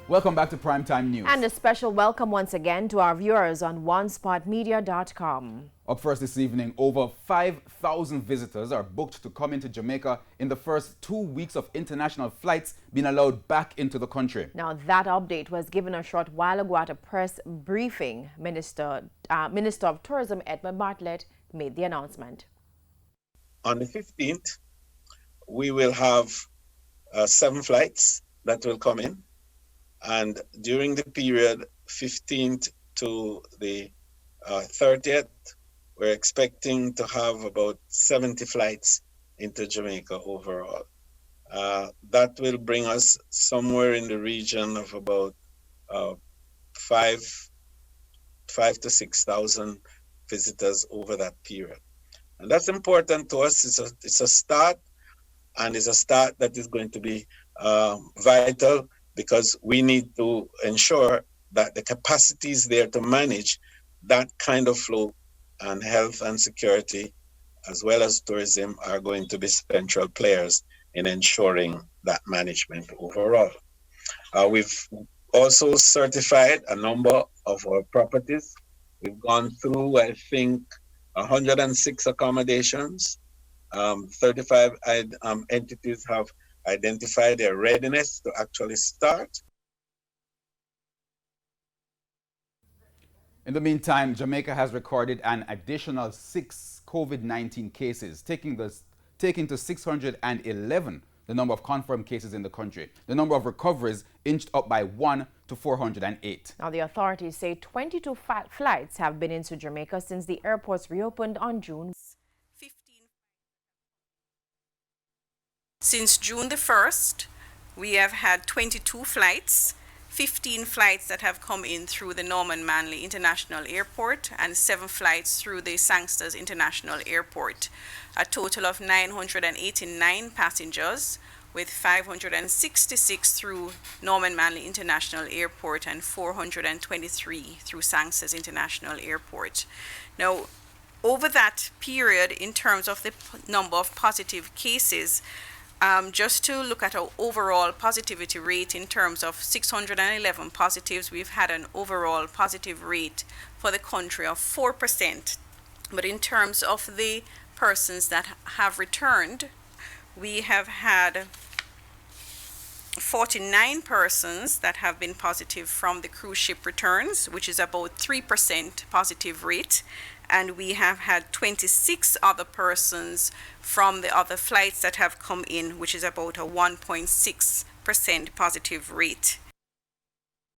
Welcome back to Primetime News. And a special welcome once again to our viewers on onespotmedia.com. Up first this evening, over 5,000 visitors are booked to come into Jamaica in the first 2 weeks of international flights being allowed back into the country. Now, that update was given a short while ago at a press briefing. Minister of Tourism Edmund Bartlett made the announcement. On the 15th, we will have 7 flights that will come in. And during the period 15th to the 30th, we're expecting to have about 70 flights into Jamaica overall. That will bring us somewhere in the region of about 5,000 to 6,000 visitors over that period. And that's important to us. It's a start, and it's a start that is going to be vital, because we need to ensure that the capacity is there to manage that kind of flow, and health and security, as well as tourism, are going to be central players in ensuring that management overall. We've also certified a number of our properties. We've gone through, I think, 106 accommodations. 35 entities have identified their readiness to actually start. In the meantime, Jamaica has recorded an additional 6 COVID-19 cases, taking to 611 the number of confirmed cases in the country. The number of recoveries inched up by 1 to 408. Now, the authorities say 22 flights have been into Jamaica since the airports reopened on June. Since June the 1st, we have had 22 flights, 15 flights that have come in through the Norman Manley International Airport and 7 flights through the Sangsters International Airport. A total of 989 passengers, with 566 through Norman Manley International Airport and 423 through Sangsters International Airport. Now, over that period, in terms of the number of positive cases, just to look at our overall positivity rate, in terms of 611 positives, we've had an overall positive rate for the country of 4%. But in terms of the persons that have returned, we have had 49 persons that have been positive from the cruise ship returns, which is about 3% positive rate. And we have had 26 other persons from the other flights that have come in, which is about a 1.6% positive rate.